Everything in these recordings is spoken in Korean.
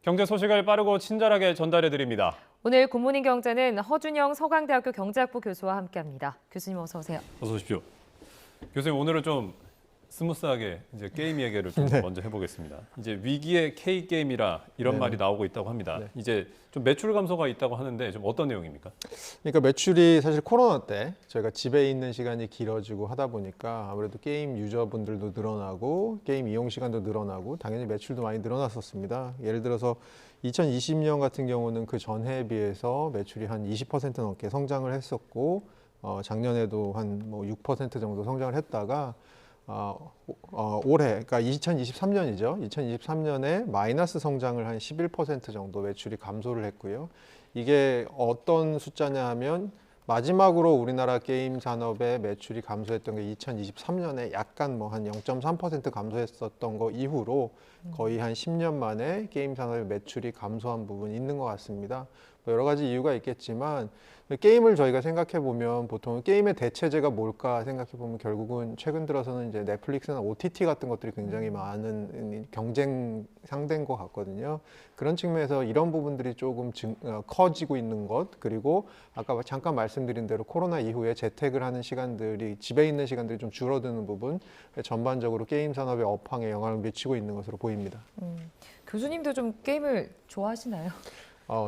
경제 소식을 빠르고 친절하게 전달해 드립니다. 오늘 굿모닝 경제는 허준영 서강대학교 경제학부 교수와 함께합니다. 교수님 어서 오세요. 어서 오십시오. 교수님, 오늘은 좀 스무스하게 이제 게임 얘기를 좀 먼저 해보겠습니다. 이제 위기의 K 게임이라 이런 말이 나오고 있다고 합니다. 이제 좀 매출 감소가 있다고 하는데 좀 어떤 내용입니까? 그러니까 매출이 사실 코로나 때 저희가 집에 있는 시간이 길어지고 하다 보니까 아무래도 게임 유저분들도 늘어나고 게임 이용 시간도 늘어나고 당연히 매출도 많이 늘어났었습니다. 예를 들어서 2020년 같은 경우는 그 전해에 비해서 매출이 한 20% 넘게 성장을 했었고 작년에도 한 뭐 6% 정도 성장을 했다가 올해, 그러니까 2023년이죠. 2023년에 마이너스 성장을 한 11% 정도 매출이 감소를 했고요. 이게 어떤 숫자냐 하면 마지막으로 우리나라 게임 산업의 매출이 감소했던 게 2023년에 약간 뭐 한 0.3% 감소했었던 거 이후로 거의 한 10년 만에 게임 산업의 매출이 감소한 부분이 있는 것 같습니다. 뭐 여러 가지 이유가 있겠지만 게임을 저희가 생각해 보면 보통 게임의 대체제가 뭘까 생각해 보면 결국은 최근 들어서는 이제 넷플릭스나 OTT 같은 것들이 굉장히 많은 경쟁 상대인 것 같거든요. 그런 측면에서 이런 부분들이 조금 커지고 있는 것, 그리고 아까 잠깐 말씀드린 대로 코로나 이후에 재택을 하는 시간들이, 집에 있는 시간들이 좀 줄어드는 부분, 전반적으로 게임 산업의 업황에 영향을 미치고 있는 것으로 보입니다. 교수님도 좀 게임을 좋아하시나요?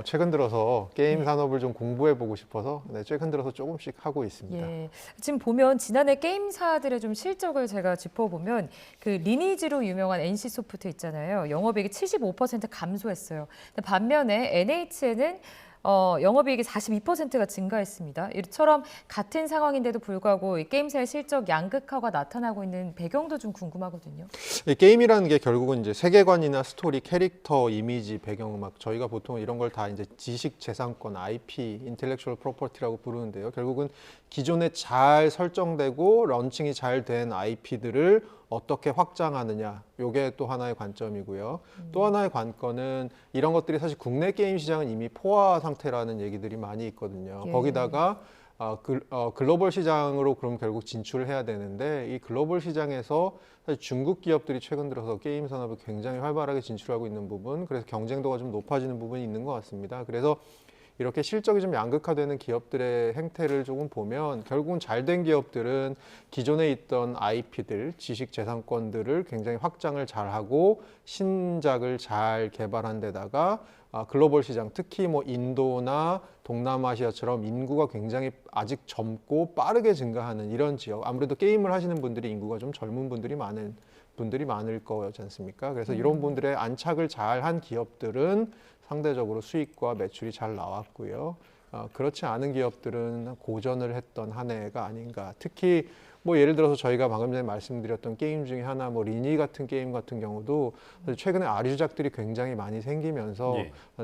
최근 들어서 게임 산업을 좀 공부해 보고 싶어서 최근 들어서 조금씩 하고 있습니다. 예. 지금 보면 지난해 게임사들의 좀 실적을 제가 짚어보면 그 리니지로 유명한 NC소프트 있잖아요. 영업이익이 75% 감소했어요. 근데 반면에 NHN은 영업이익이 42%가 증가했습니다. 이처럼 같은 상황인데도 불구하고 이 게임사의 실적 양극화가 나타나고 있는 배경도 좀 궁금하거든요. 게임이라는 게 결국은 이제 세계관이나 스토리, 캐릭터, 이미지, 배경음악, 저희가 보통 이런 걸 다 이제 지식 재산권, IP, 인텔렉츄얼 프로퍼티라고 부르는데요. 결국은 기존에 잘 설정되고 런칭이 잘 된 IP들을 어떻게 확장하느냐, 이게 또 하나의 관점이고요. 또 하나의 관건은 이런 것들이 사실 국내 게임 시장은 이미 포화 상태라는 얘기들이 많이 있거든요. 예. 거기다가 글로벌 시장으로 그럼 결국 진출을 해야 되는데, 이 글로벌 시장에서 사실 중국 기업들이 최근 들어서 게임 산업에 굉장히 활발하게 진출하고 있는 부분, 그래서 경쟁도가 좀 높아지는 부분이 있는 것 같습니다. 그래서 이렇게 실적이 좀 양극화되는 기업들의 행태를 조금 보면 결국은 잘된 기업들은 기존에 있던 IP들, 지식 재산권들을 굉장히 확장을 잘하고 신작을 잘 개발한 데다가 글로벌 시장, 특히 뭐 인도나 동남아시아처럼 인구가 굉장히 아직 젊고 빠르게 증가하는 이런 지역, 아무래도 게임을 하시는 분들이 인구가 좀 젊은 분들이 많을 거지 않습니까? 그래서 이런 분들의 안착을 잘한 기업들은 상대적으로 수익과 매출이 잘 나왔고요. 그렇지 않은 기업들은 고전을 했던 한 해가 아닌가. 특히 뭐 예를 들어서 저희가 방금 전에 말씀드렸던 게임 중에 하나, 뭐 리니 같은 게임 같은 경우도 최근에 아류작들이 굉장히 많이 생기면서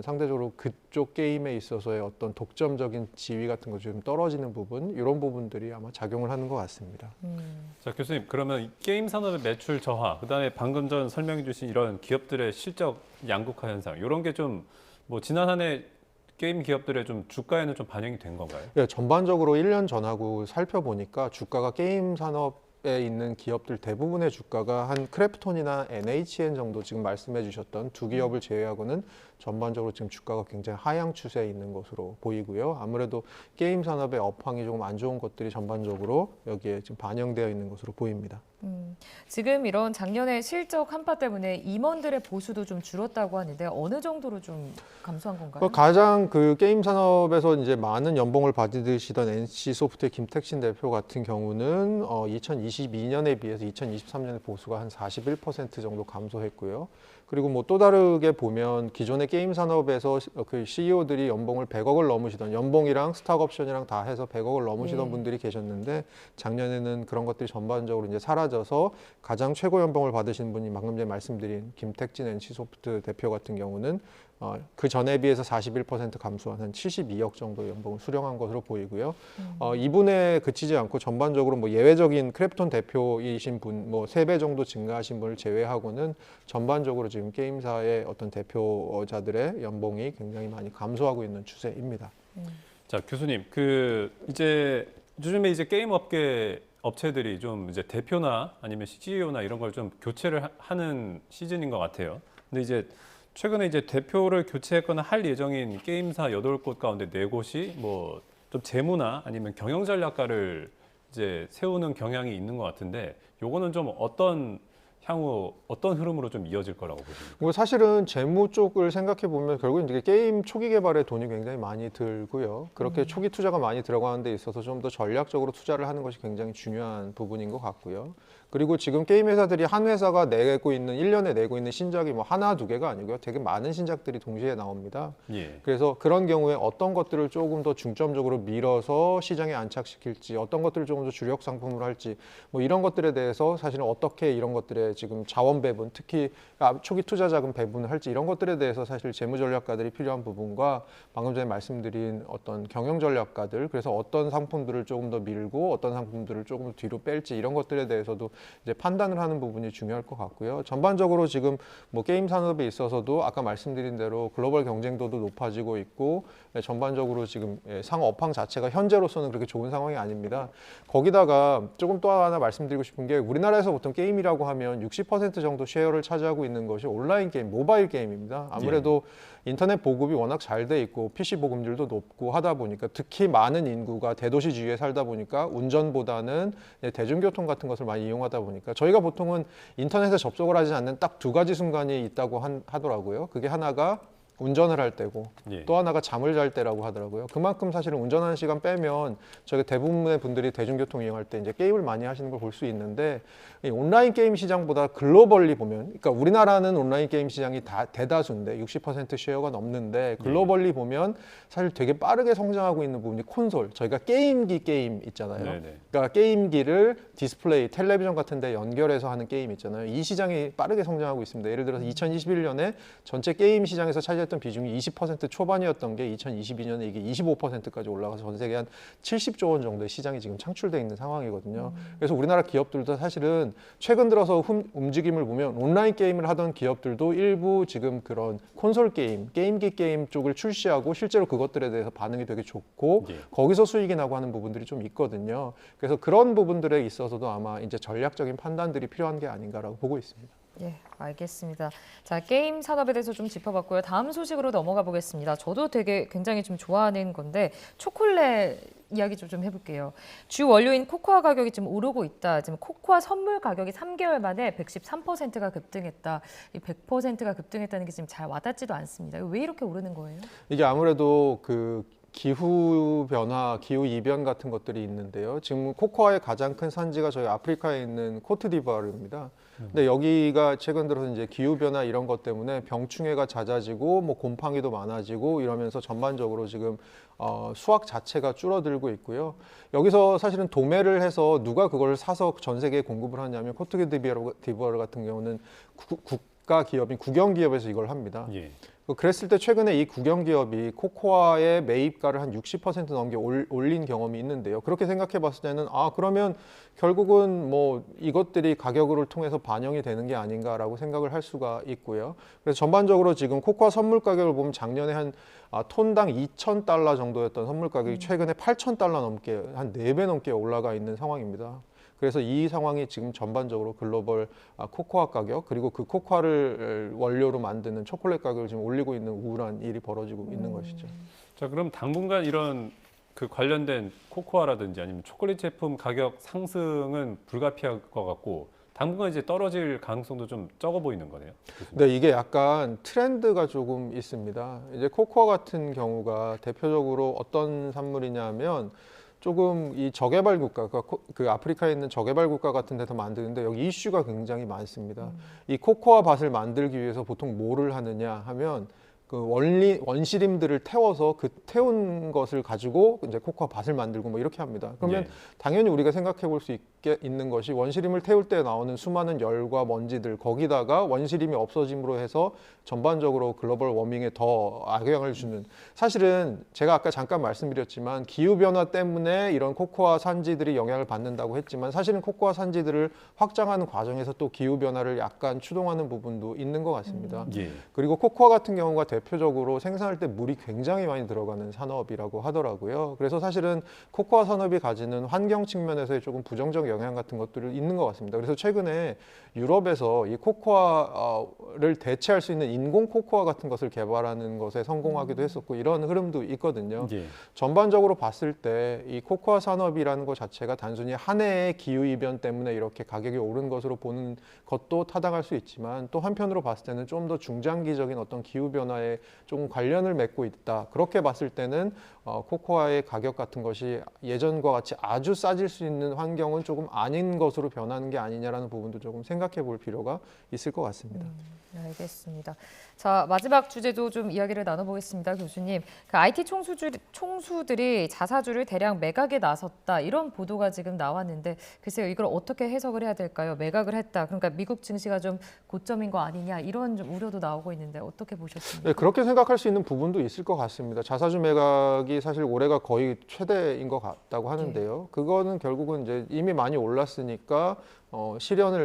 상대적으로 그쪽 게임에 있어서의 어떤 독점적인 지위 같은 거 좀 떨어지는 부분, 이런 부분들이 아마 작용을 하는 것 같습니다. 자, 교수님, 그러면 게임 산업의 매출 저하, 그다음에 방금 전 설명해 주신 이런 기업들의 실적 양극화 현상, 이런 게 좀 뭐 지난 한 해 게임 기업들의 좀 주가에는 좀 반영이 된 건가요? 네, 전반적으로 1년 전하고 살펴보니까 주가가 게임 산업에 있는 기업들 대부분의 주가가 한 크래프톤이나 NHN 정도 지금 말씀해 주셨던 두 기업을 제외하고는 전반적으로 지금 주가가 굉장히 하향 추세에 있는 것으로 보이고요. 아무래도 게임 산업의 업황이 조금 안 좋은 것들이 전반적으로 여기에 지금 반영되어 있는 것으로 보입니다. 지금 이런 작년에 실적 한파 때문에 임원들의 보수도 좀 줄었다고 하는데 어느 정도로 좀 감소한 건가요? 가장 그 게임 산업에서 이제 많은 연봉을 받으시던 NC소프트의 김택신 대표 같은 경우는 2022년에 비해서 2023년에 보수가 한 41% 정도 감소했고요. 그리고 뭐 또 다르게 보면 기존의 게임 산업에서 그 CEO들이 연봉을 100억을 넘으시던, 연봉이랑 스탁 옵션이랑 다 해서 100억을 넘으시던 분들이 계셨는데 작년에는 그런 것들이 전반적으로 이제 사라져서 가장 최고 연봉을 받으신 분이 방금 전에 말씀드린 김택진 NC소프트 대표 같은 경우는 그 전에 비해서 41% 감소한 한 72억 정도 연봉을 수령한 것으로 보이고요. 이분에 그치지 않고 전반적으로 뭐 예외적인 크래프톤 대표이신 분, 뭐 3배 정도 증가하신 분을 제외하고는 전반적으로 지금 게임사의 어떤 대표자들의 연봉이 굉장히 많이 감소하고 있는 추세입니다. 자, 교수님, 이제 요즘에 이제 게임 업체들이 좀 이제 대표나 아니면 CEO나 이런 걸 좀 교체를 하는 시즌인 것 같아요. 근데 이제 최근에 이제 대표를 교체했거나 할 예정인 게임사 8곳 가운데 4곳이 뭐 좀 재무나 아니면 경영 전략가를 이제 세우는 경향이 있는 것 같은데 요거는 좀 향후 어떤 흐름으로 좀 이어질 거라고 보십니까? 뭐 사실은 재무 쪽을 생각해 보면 결국 이제 게임 초기 개발에 돈이 굉장히 많이 들고요. 그렇게 초기 투자가 많이 들어가는 데 있어서 좀 더 전략적으로 투자를 하는 것이 굉장히 중요한 부분인 것 같고요. 그리고 지금 게임 회사들이 한 회사가 내고 있는 1년에 내고 있는 신작이 뭐 하나 두 개가 아니고요. 되게 많은 신작들이 동시에 나옵니다. 예. 그래서 그런 경우에 어떤 것들을 조금 더 중점적으로 밀어서 시장에 안착시킬지, 어떤 것들을 조금 더 주력 상품으로 할지, 뭐 이런 것들에 대해서 사실은 어떻게 이런 것들의 지금 자원 배분, 특히 초기 투자 자금 배분을 할지 이런 것들에 대해서 사실 재무 전략가들이 필요한 부분과 방금 전에 말씀드린 어떤 경영 전략가들, 그래서 어떤 상품들을 조금 더 밀고 어떤 상품들을 조금 더 뒤로 뺄지 이런 것들에 대해서도 이제 판단을 하는 부분이 중요할 것 같고요. 전반적으로 지금 뭐 게임 산업에 있어서도 아까 말씀드린 대로 글로벌 경쟁도도 높아지고 있고 전반적으로 지금 상업 업황 자체가 현재로서는 그렇게 좋은 상황이 아닙니다. 거기다가 조금 또 하나 말씀드리고 싶은 게 우리나라에서 보통 게임이라고 하면 60% 정도 쉐어를 차지하고 있는 것이 온라인 게임, 모바일 게임입니다. 아무래도 인터넷 보급이 워낙 잘 돼 있고 PC 보급률도 높고 하다 보니까 특히 많은 인구가 대도시 주위에 살다 보니까 운전보다는 대중교통 같은 것을 많이 이용하다 보니까 저희가 보통은 인터넷에 접속을 하지 않는 딱 2가지 순간이 있다고 하더라고요. 그게 하나가 운전을 할 때고 예. 또 하나가 잠을 잘 때라고 하더라고요. 그만큼 사실은 운전하는 시간 빼면 저희 대부분의 분들이 대중교통 이용할 때 이제 게임을 많이 하시는 걸 볼 수 있는데 이 온라인 게임 시장보다 글로벌리 보면, 그러니까 우리나라는 온라인 게임 시장이 다 대다수인데 60% 쉐어가 넘는데 글로벌리 보면 사실 되게 빠르게 성장하고 있는 부분이 콘솔, 저희가 게임기 게임 있잖아요. 네네. 그러니까 게임기를 디스플레이, 텔레비전 같은 데 연결해서 하는 게임 있잖아요. 이 시장이 빠르게 성장하고 있습니다. 예를 들어서 2021년에 전체 게임 시장에서 차지했던 비중이 20% 초반이었던 게 2022년에 이게 25%까지 올라가서 전 세계 한 70조 원 정도의 시장이 지금 창출되어 있는 상황이거든요. 그래서 우리나라 기업들도 사실은 최근 들어서 움직임을 보면 온라인 게임을 하던 기업들도 일부 지금 그런 콘솔 게임, 게임기 게임 쪽을 출시하고 실제로 그것들에 대해서 반응이 되게 좋고 예. 거기서 수익이 나고 하는 부분들이 좀 있거든요. 그래서 그런 부분들에 있어서도 아마 이제 전략적인 판단들이 필요한 게 아닌가라고 보고 있습니다. 예, 알겠습니다. 자, 게임 산업에 대해서 좀 짚어봤고요. 다음 소식으로 넘어가 보겠습니다. 저도 굉장히 좀 좋아하는 건데 초콜릿 이야기 좀 해볼게요. 주 원료인 코코아 가격이 좀 오르고 있다. 지금 코코아 선물 가격이 3개월 만에 113%가 급등했다. 이 100%가 급등했다는 게 지금 잘 와닿지도 않습니다. 왜 이렇게 오르는 거예요? 이게 아무래도 그 기후 변화, 기후 이변 같은 것들이 있는데요. 지금 코코아의 가장 큰 산지가 저희 아프리카에 있는 코트디부아르입니다. 근데 여기가 최근 들어서 이제 기후 변화 이런 것 때문에 병충해가 잦아지고 뭐 곰팡이도 많아지고 이러면서 전반적으로 지금 수확 자체가 줄어들고 있고요. 여기서 사실은 도매를 해서 누가 그걸 사서 전 세계에 공급을 하냐면 코트디부아르 같은 경우는 국가 기업인 국영 기업에서 이걸 합니다. 예. 그랬을 때 최근에 이 국영 기업이 코코아의 매입가를 한 60% 넘게 올린 경험이 있는데요. 그렇게 생각해 봤을 때는 그러면 결국은 뭐 이것들이 가격을 통해서 반영이 되는 게 아닌가라고 생각을 할 수가 있고요. 그래서 전반적으로 지금 코코아 선물 가격을 보면 작년에 한 톤당 2,000달러 정도였던 선물 가격이 최근에 8,000달러 넘게 한 4배 넘게 올라가 있는 상황입니다. 그래서 이 상황이 지금 전반적으로 글로벌 코코아 가격 그리고 그 코코아를 원료로 만드는 초콜릿 가격을 지금 올리고 있는 우울한 일이 벌어지고 있는 것이죠. 자, 그럼 당분간 이런 그 관련된 코코아라든지 아니면 초콜릿 제품 가격 상승은 불가피할 것 같고 당분간 이제 떨어질 가능성도 좀 적어 보이는 거네요. 근데 이게 약간 트렌드가 조금 있습니다. 이제 코코아 같은 경우가 대표적으로 어떤 산물이냐면 조금 이 저개발 국가, 그 아프리카에 있는 저개발 국가 같은 데서 만드는데 여기 이슈가 굉장히 많습니다. 이 코코아 밭을 만들기 위해서 보통 뭐를 하느냐 하면 그 원시림들을 태워서 그 태운 것을 가지고 이제 코코아 밭을 만들고 뭐 이렇게 합니다. 그러면 예. 당연히 우리가 생각해 볼 수 있는 것이 원시림을 태울 때 나오는 수많은 열과 먼지들 거기다가 원시림이 없어짐으로 해서 전반적으로 글로벌 워밍에 더 악영향을 주는, 사실은 제가 아까 잠깐 말씀드렸지만 기후변화 때문에 이런 코코아 산지들이 영향을 받는다고 했지만 사실은 코코아 산지들을 확장하는 과정에서 또 기후변화를 약간 추동하는 부분도 있는 것 같습니다. 예. 그리고 코코아 같은 경우가 대표적으로 생산할 때 물이 굉장히 많이 들어가는 산업이라고 하더라고요. 그래서 사실은 코코아 산업이 가지는 환경 측면에서의 조금 부정적 영향 같은 것들이 있는 것 같습니다. 그래서 최근에 유럽에서 이 코코아를 대체할 수 있는 인공 코코아 같은 것을 개발하는 것에 성공하기도 했었고 이런 흐름도 있거든요. 예. 전반적으로 봤을 때 이 코코아 산업이라는 것 자체가 단순히 한 해의 기후 이변 때문에 이렇게 가격이 오른 것으로 보는 것도 타당할 수 있지만 또 한편으로 봤을 때는 좀 더 중장기적인 어떤 기후 변화에 조금 관련을 맺고 있다. 그렇게 봤을 때는 코코아의 가격 같은 것이 예전과 같이 아주 싸질 수 있는 환경은 조금 아닌 것으로 변하는 게 아니냐라는 부분도 조금 생각해 볼 필요가 있을 것 같습니다. 알겠습니다. 자, 마지막 주제도 좀 이야기를 나눠보겠습니다, 교수님. 그 IT 총수들이 자사주를 대량 매각에 나섰다 이런 보도가 지금 나왔는데 글쎄요, 이걸 어떻게 해석을 해야 될까요? 매각을 했다. 그러니까 미국 증시가 좀 고점인 거 아니냐 이런 좀 우려도 나오고 있는데 어떻게 보셨습니까? 네, 그렇게 생각할 수 있는 부분도 있을 것 같습니다. 자사주 매각이 사실 올해가 거의 최대인 것 같다고 하는데요. 그거는 결국은 이제 이미 많이 올랐으니까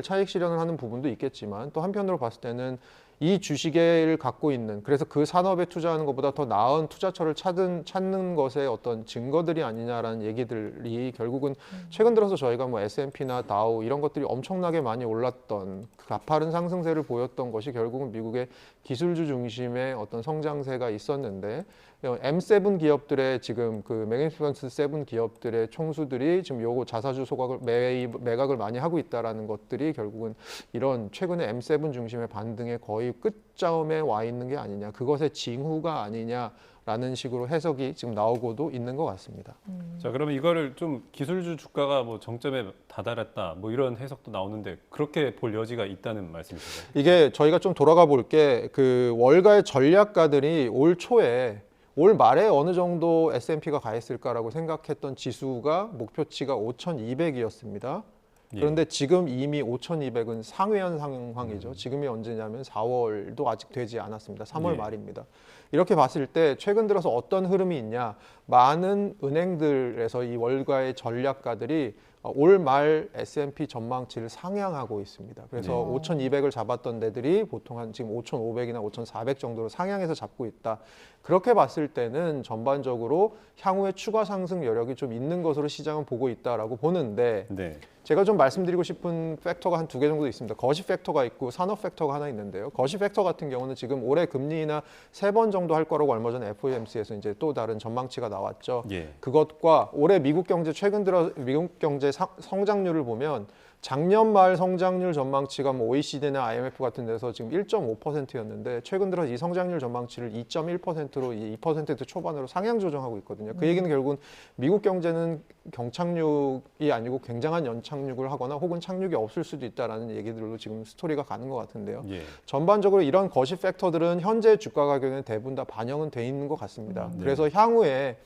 차익 실현을 하는 부분도 있겠지만 또 한편으로 봤을 때는 이 주식을 갖고 있는 그래서 그 산업에 투자하는 것보다 더 나은 투자처를 찾는 것의 어떤 증거들이 아니냐라는 얘기들이 결국은 최근 들어서 저희가 뭐 S&P나 다우 이런 것들이 엄청나게 많이 올랐던 그 가파른 상승세를 보였던 것이 결국은 미국의 기술주 중심의 어떤 성장세가 있었는데 M7 기업들의 지금 그 매니지먼트 7 기업들의 총수들이 지금 요거 자사주 소각을 매각을 많이 하고 있다라는 것들이 결국은 이런 최근에 M7 중심의 반등의 거의 끝자음에 와 있는 게 아니냐, 그것의 징후가 아니냐라는 식으로 해석이 지금 나오고도 있는 것 같습니다. 자, 그러면 이거를 좀 기술주 주가가 뭐 정점에 다다랐다 뭐 이런 해석도 나오는데 그렇게 볼 여지가 있다는 말씀이신가요? 이게 저희가 좀 돌아가 볼게 그 월가의 전략가들이 올 말에 어느 정도 S&P가 가 있을까라고 생각했던 지수가 목표치가 5,200이었습니다. 그런데 지금 이미 5,200은 상회한 상황이죠. 지금이 언제냐면 4월도 아직 되지 않았습니다. 3월 말입니다. 이렇게 봤을 때 최근 들어서 어떤 흐름이 있냐. 많은 은행들에서 이 월가의 전략가들이 올 말 S&P 전망치를 상향하고 있습니다. 그래서 5,200을 잡았던 데들이 보통 한 지금 5,500이나 5,400 정도로 상향해서 잡고 있다. 그렇게 봤을 때는 전반적으로 향후에 추가 상승 여력이 좀 있는 것으로 시장은 보고 있다라고 보는데 네. 제가 좀 말씀드리고 싶은 팩터가 한 2개 정도 있습니다. 거시 팩터가 있고 산업 팩터가 하나 있는데요. 거시 팩터 같은 경우는 지금 올해 금리 인하 3번 정도 할 거라고 얼마 전에 FOMC에서 이제 또 다른 전망치가 나왔죠. 예. 그것과 올해 미국 경제 최근 들어 미국 경제 성장률을 보면 작년 말 성장률 전망치가 뭐 OECD나 IMF 같은 데서 지금 1.5%였는데 최근 들어 이 성장률 전망치를 2.1%로 2% 초반으로 상향 조정하고 있거든요. 그 얘기는 결국은 미국 경제는 경착륙이 아니고 굉장한 연착륙을 하거나 혹은 착륙이 없을 수도 있다라는 얘기들로 지금 스토리가 가는 것 같은데요. 예. 전반적으로 이런 거시 팩터들은 현재 주가 가격에 대부분 다 반영은 돼 있는 것 같습니다. 그래서 향후에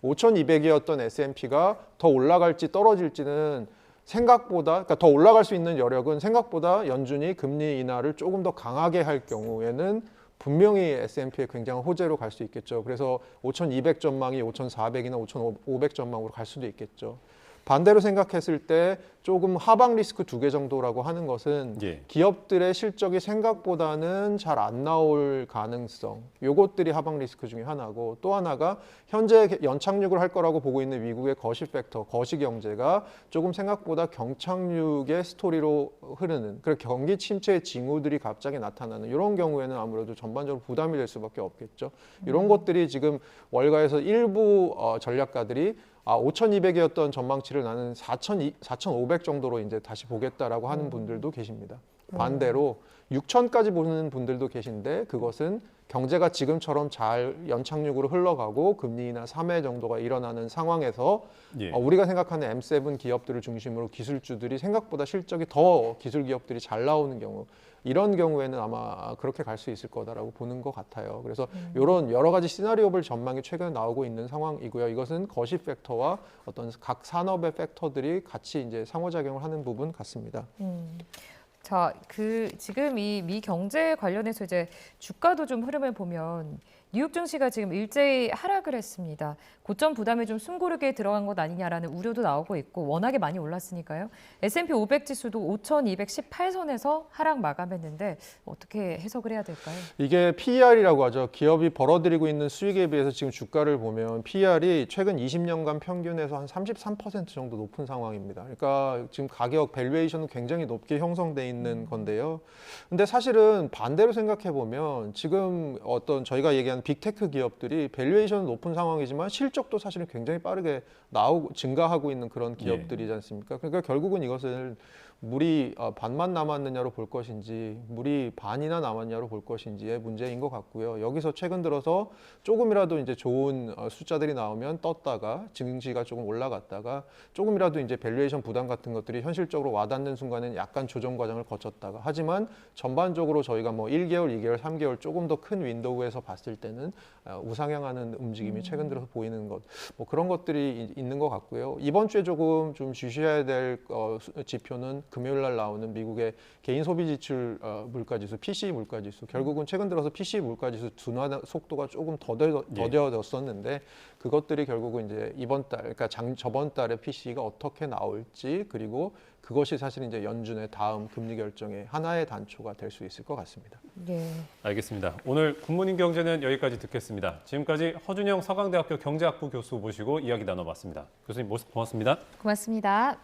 5,200이었던 S&P가 더 올라갈지 떨어질지는 생각보다, 그러니까 더 올라갈 수 있는 여력은 생각보다 연준이 금리 인하를 조금 더 강하게 할 경우에는 분명히 S&P에 굉장한 호재로 갈 수 있겠죠. 그래서 5,200 전망이 5,400이나 5,500 전망으로 갈 수도 있겠죠. 반대로 생각했을 때 조금 하방 리스크 2개 정도라고 하는 것은 기업들의 실적이 생각보다는 잘 안 나올 가능성, 요것들이 하방 리스크 중에 하나고 또 하나가 현재 연착륙을 할 거라고 보고 있는 미국의 거시 팩터, 거시 경제가 조금 생각보다 경착륙의 스토리로 흐르는 그런 경기 침체의 징후들이 갑자기 나타나는 이런 경우에는 아무래도 전반적으로 부담이 될 수밖에 없겠죠. 이런 것들이 지금 월가에서 일부 전략가들이 5,200이었던 전망치를 나는 4,500 정도로 이제 다시 보겠다라고 하는 분들도 계십니다. 반대로 6,000까지 보는 분들도 계신데 그것은 경제가 지금처럼 잘 연착륙으로 흘러가고 금리 인하 3회 정도가 일어나는 상황에서 우리가 생각하는 M7 기업들을 중심으로 기술주들이 생각보다 실적이 더 기술 기업들이 잘 나오는 경우 이런 경우에는 아마 그렇게 갈 수 있을 거다라고 보는 것 같아요. 그래서 이런 여러 가지 시나리오별 전망이 최근에 나오고 있는 상황이고요. 이것은 거시 팩터와 어떤 각 산업의 팩터들이 같이 이제 상호작용을 하는 부분 같습니다. 자, 지금 이 미 경제 관련해서 이제 주가도 좀 흐름을 보면 뉴욕 증시가 지금 일제히 하락을 했습니다. 고점 부담에 좀 숨고르게 들어간 것 아니냐라는 우려도 나오고 있고 워낙에 많이 올랐으니까요. S&P 500 지수도 5,218선에서 하락 마감했는데 어떻게 해석을 해야 될까요? 이게 PER이라고 하죠. 기업이 벌어들이고 있는 수익에 비해서 지금 주가를 보면 PER이 최근 20년간 평균에서 한 33% 정도 높은 상황입니다. 그러니까 지금 가격 밸류에이션은 굉장히 높게 형성돼 있는 건데요. 근데 사실은 반대로 생각해 보면 지금 어떤 저희가 얘기하는 빅테크 기업들이 밸류에이션은 높은 상황이지만 실적도 사실은 굉장히 빠르게 증가하고 있는 그런 기업들이지 않습니까? 그러니까 결국은 이것을 물이 반만 남았느냐로 볼 것인지 물이 반이나 남았냐로 볼 것인지의 문제인 것 같고요. 여기서 최근 들어서 조금이라도 이제 좋은 숫자들이 나오면 떴다가 증시가 조금 올라갔다가 조금이라도 이제 밸류에이션 부담 같은 것들이 현실적으로 와닿는 순간에는 약간 조정 과정을 거쳤다가 하지만 전반적으로 저희가 뭐 1개월, 2개월, 3개월 조금 더 큰 윈도우에서 봤을 때는 우상향하는 움직임이 최근 들어서 보이는 것, 뭐 그런 것들이 있는 것 같고요. 이번 주에 조금 좀 주시해야 될 지표는 금요일 날 나오는 미국의 개인 소비 지출 물가지수, PCE 물가지수. 결국은 최근 들어서 PCE 물가지수 둔화 속도가 조금 더뎌졌었는데 그것들이 결국은 이제 이번 달, 그러니까 저번 달에 PCE가 어떻게 나올지 그리고 그것이 사실 이제 연준의 다음 금리 결정의 하나의 단초가 될 수 있을 것 같습니다. 네. 알겠습니다. 오늘 굿모닝 경제는 여기까지 듣겠습니다. 지금까지 허준영 서강대학교 경제학부 교수 모시고 이야기 나눠봤습니다. 교수님 모습 고맙습니다. 고맙습니다.